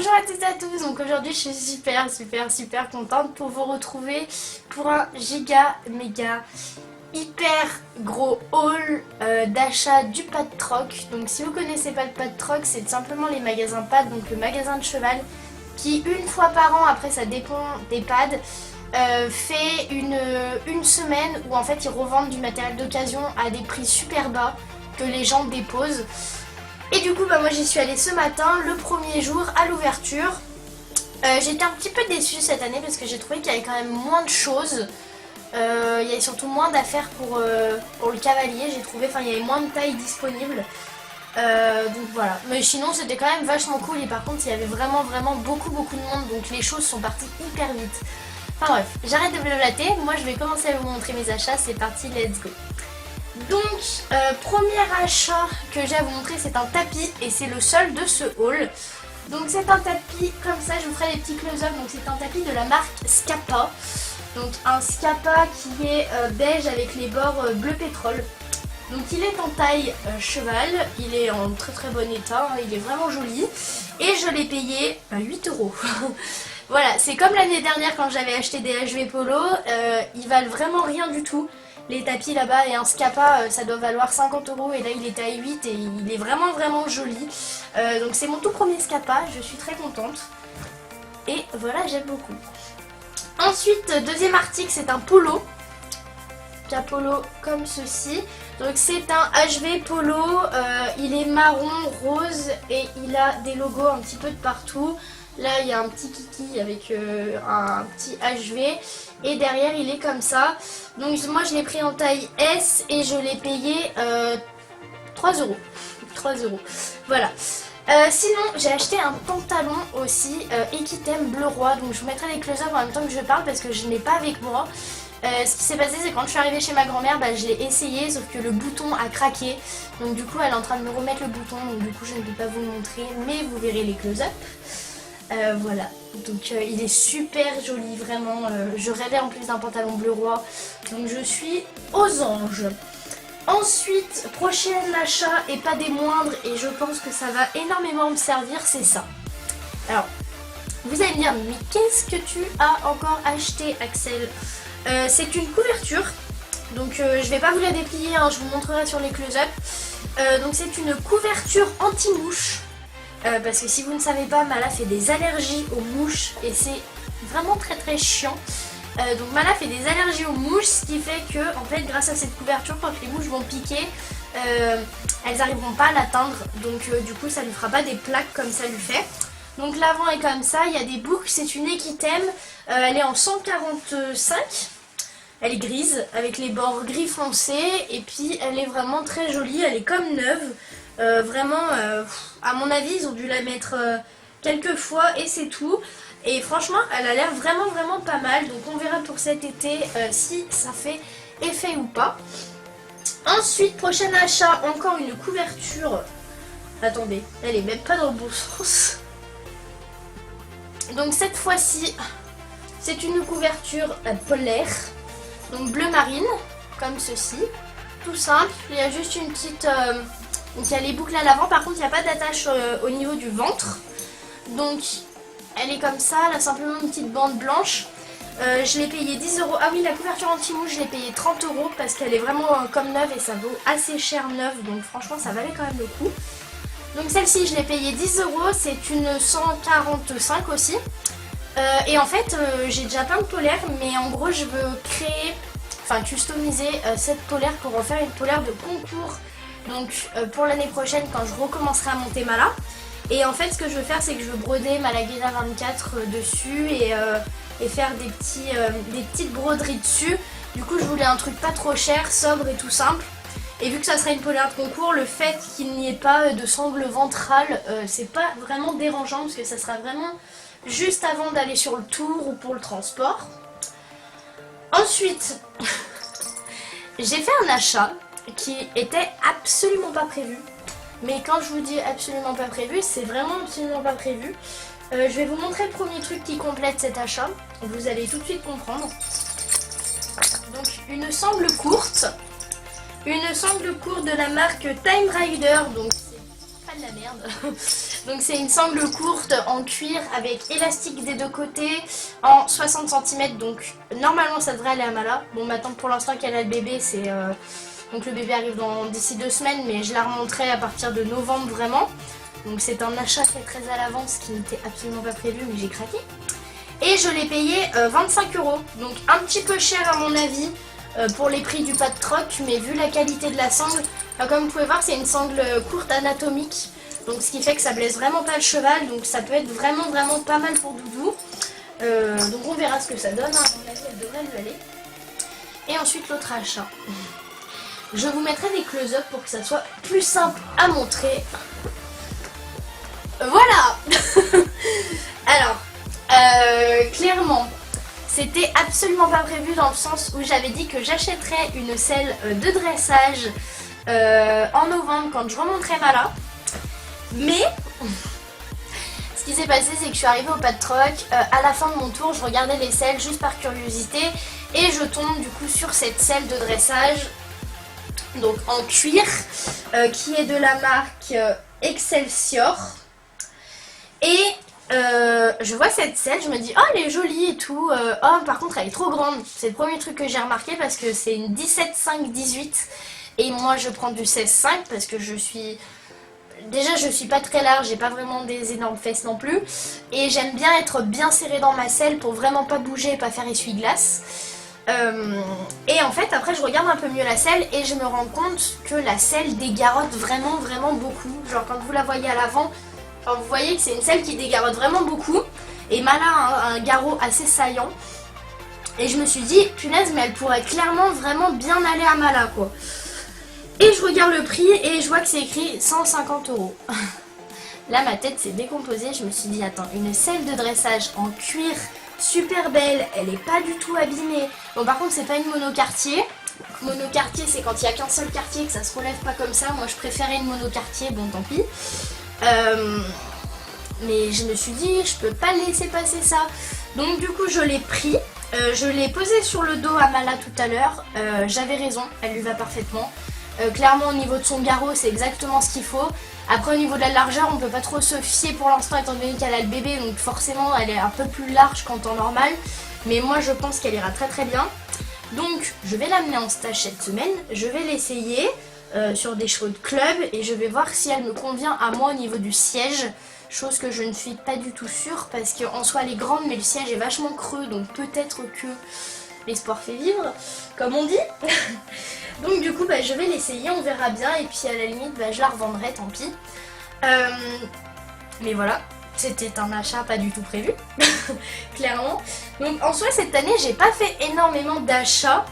Bonjour à toutes et à tous, donc aujourd'hui je suis super contente pour vous retrouver pour un giga méga hyper gros haul d'achat du Pad Troc. Donc si vous connaissez pas le Pad Troc, c'est simplement les magasins Pad, donc le magasin de cheval qui une fois par an, après ça dépend des pads, fait une semaine où en fait ils revendent du matériel d'occasion à des prix super bas que les gens déposent. Et du coup moi j'y suis allée ce matin, le premier jour à l'ouverture. J'étais un petit peu déçue cette année parce que j'ai trouvé qu'il y avait quand même moins de choses. Il y avait surtout moins d'affaires pour le cavalier, j'ai trouvé, enfin il y avait moins de tailles disponibles. Donc voilà, mais sinon c'était quand même vachement cool et par contre il y avait vraiment beaucoup de monde, donc les choses sont parties hyper vite. Enfin bref, j'arrête de blablater, moi je vais commencer à vous montrer mes achats, c'est parti, let's go. Donc, premier achat que j'ai à vous montrer, c'est un tapis et c'est le seul de ce haul. Donc c'est un tapis comme ça, je vous ferai des petits close-up. Donc c'est un tapis de la marque Scapa. Donc un Scapa qui est beige avec les bords bleu pétrole. Donc il est en taille cheval, il est en très bon état, hein, il est vraiment joli. Et je l'ai payé 8 €. Voilà, c'est comme l'année dernière quand j'avais acheté des HV Polo, ils valent vraiment rien du tout. Les tapis là-bas et un Scapa ça doit valoir 50 € et là il était à 8 et il est vraiment joli. Donc c'est mon tout premier Scapa, je suis très contente. Et voilà, j'aime beaucoup. Ensuite, deuxième article, c'est un polo. Un polo comme ceci. Donc c'est un HV Polo, il est marron, rose et il a des logos un petit peu de partout. Là il y a un petit kiki avec un petit HV et derrière il est comme ça. Donc moi je l'ai pris en taille S et je l'ai payé 3 €. 3 €. Voilà. Sinon j'ai acheté un pantalon aussi Equitem bleu roi. Donc je vous mettrai les close-up en même temps que je parle parce que je n'ai pas avec moi. Ce qui s'est passé, c'est quand je suis arrivée chez ma grand-mère, je l'ai essayé sauf que le bouton a craqué. Donc du coup elle est en train de me remettre le bouton, donc du coup je ne peux pas vous le montrer mais vous verrez les close-up. Voilà, donc il est super joli, vraiment. Je rêvais en plus d'un pantalon bleu roi, donc je suis aux anges. Ensuite, prochain achat et pas des moindres, et je pense que ça va énormément me servir, c'est ça. Alors, vous allez me dire, mais qu'est-ce que tu as encore acheté, Axel? C'est une couverture, donc je vais pas vous la déplier, hein, je vous montrerai sur les close-up. Donc c'est une couverture anti-mouche. Parce que si vous ne savez pas, Mala fait des allergies aux mouches et c'est vraiment très chiant. Donc Mala fait des allergies aux mouches, ce qui fait que en fait grâce à cette couverture, quand les mouches vont piquer, elles n'arriveront pas à l'atteindre. Donc du coup ça lui fera pas des plaques comme ça lui fait. Donc l'avant est comme ça, il y a des boucles, c'est une Equitem, elle est en 145. Elle est grise avec les bords gris foncé et puis elle est vraiment très jolie, elle est comme neuve. Vraiment, à mon avis, ils ont dû la mettre quelques fois et c'est tout. Et franchement, elle a l'air vraiment pas mal. Donc on verra pour cet été si ça fait effet ou pas. Ensuite, prochain achat, encore une couverture. Attendez, elle est même pas dans le bon sens. Donc cette fois-ci, c'est une couverture polaire. Donc bleu marine, comme ceci. Tout simple, il y a juste une petite... donc il y a les boucles à l'avant, par contre il n'y a pas d'attache au niveau du ventre. Donc elle est comme ça, elle a simplement une petite bande blanche. Je l'ai payé 10 €. Ah oui, la couverture anti-mouche, je l'ai payé 30 € parce qu'elle est vraiment comme neuve et ça vaut assez cher neuve. Donc franchement ça valait quand même le coup. Donc celle-ci je l'ai payé 10 €, c'est une 145 aussi. Et en fait j'ai déjà plein de polaires, mais en gros je veux créer, enfin customiser cette polaire pour refaire une polaire de concours. Donc pour l'année prochaine quand je recommencerai à monter Mala. Et en fait ce que je veux faire c'est que je veux broder Mala Guida 24 dessus et faire des petites broderies dessus. Du coup je voulais un truc pas trop cher, sobre et tout simple. Et vu que ça serait une polaire de concours, le fait qu'il n'y ait pas de sangle ventrale, c'est pas vraiment dérangeant parce que ça sera vraiment juste avant d'aller sur le tour ou pour le transport. Ensuite, j'ai fait un achat qui était absolument pas prévu. Mais quand je vous dis absolument pas prévu, c'est vraiment absolument pas prévu. Je vais vous montrer le premier truc qui complète cet achat. Vous allez tout de suite comprendre. Donc une sangle courte. Une sangle courte de la marque Time Rider. Donc c'est de la merde. Donc c'est une sangle courte en cuir avec élastique des deux côtés en 60 cm. Donc normalement ça devrait aller à Mala. Bon maintenant pour l'instant qu'elle a le bébé, c'est... Donc le bébé arrive d'ici 2 semaines, mais je la remonterai à partir de novembre vraiment. Donc c'est un achat fait très à l'avance qui n'était absolument pas prévu, mais j'ai craqué. Et je l'ai payé 25 €. Donc un petit peu cher à mon avis pour les prix du pad troc, mais vu la qualité de la sangle, comme vous pouvez voir c'est une sangle courte anatomique. Donc ce qui fait que ça blesse vraiment pas le cheval, donc ça peut être vraiment pas mal pour Doudou. Donc on verra ce que ça donne, hein. À mon avis elle devrait lui aller. Et ensuite l'autre achat. Je vous mettrai des close-up pour que ça soit plus simple à montrer. Voilà. Alors, clairement, c'était absolument pas prévu dans le sens où j'avais dit que j'achèterais une selle de dressage en novembre quand je remonterai Mala. Mais ce qui s'est passé, c'est que je suis arrivée au pad troc. À la fin de mon tour, je regardais les selles juste par curiosité et je tombe du coup sur cette selle de dressage. Donc en cuir, qui est de la marque Excelsior. Et je vois cette selle, je me dis oh elle est jolie et tout. Oh par contre elle est trop grande. C'est le premier truc que j'ai remarqué parce que c'est une 17,5-18. Et moi je prends du 16,5 parce que je suis... Déjà je suis pas très large, j'ai pas vraiment des énormes fesses non plus. Et j'aime bien être bien serrée dans ma selle pour vraiment pas bouger et pas faire essuie-glace. Et en fait après je regarde un peu mieux la selle et je me rends compte que la selle dégarotte vraiment beaucoup. Genre quand vous la voyez à l'avant, enfin, vous voyez que c'est une selle qui dégarotte vraiment beaucoup. Et Mala a un garrot assez saillant. Et je me suis dit punaise mais elle pourrait clairement vraiment bien aller à Mala quoi. Et je regarde le prix et je vois que c'est écrit 150 €. Là ma tête s'est décomposée, je me suis dit attends, une selle de dressage en cuir super belle, elle est pas du tout abîmée. Bon par contre c'est pas une monocartier. Monocartier c'est quand il y a qu'un seul quartier que ça se relève pas comme ça. Moi je préférais une monocartier, bon tant pis. Mais je me suis dit je peux pas laisser passer ça. Donc du coup je l'ai pris. Je l'ai posé sur le dos à Mala tout à l'heure. J'avais raison, elle lui va parfaitement. Clairement au niveau de son garrot c'est exactement ce qu'il faut. Après au niveau de la largeur on peut pas trop se fier pour l'instant étant donné qu'elle a le bébé. Donc forcément elle est un peu plus large qu'en temps normal. Mais moi je pense qu'elle ira très bien. Donc je vais l'amener en stage cette semaine. Je vais l'essayer sur des chevaux de club. Et je vais voir si elle me convient à moi au niveau du siège. Chose que je ne suis pas du tout sûre. Parce qu'en soi elle est grande mais le siège est vachement creux. Donc peut-être que l'espoir fait vivre comme on dit. Donc du coup je vais l'essayer, on verra bien et puis à la limite je la revendrai, tant pis. Mais voilà, c'était un achat pas du tout prévu, clairement. Donc en soi cette année j'ai pas fait énormément d'achats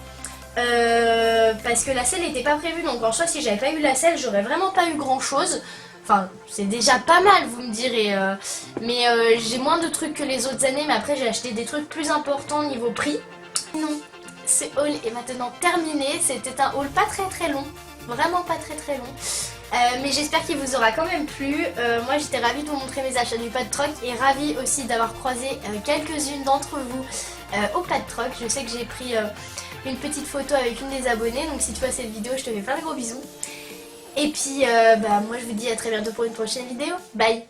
parce que la selle n'était pas prévue. Donc en soi si j'avais pas eu la selle j'aurais vraiment pas eu grand chose. Enfin c'est déjà pas mal vous me direz. Mais j'ai moins de trucs que les autres années, mais après j'ai acheté des trucs plus importants niveau prix. Non. Ce haul est maintenant terminé. C'était un haul pas très long, vraiment pas très long, mais j'espère qu'il vous aura quand même plu. Moi j'étais ravie de vous montrer mes achats du pad troc et ravie aussi d'avoir croisé quelques-unes d'entre vous au pad troc. Je sais que j'ai pris une petite photo avec une des abonnées, donc si tu vois cette vidéo je te fais plein de gros bisous. Et puis moi je vous dis à très bientôt pour une prochaine vidéo. Bye.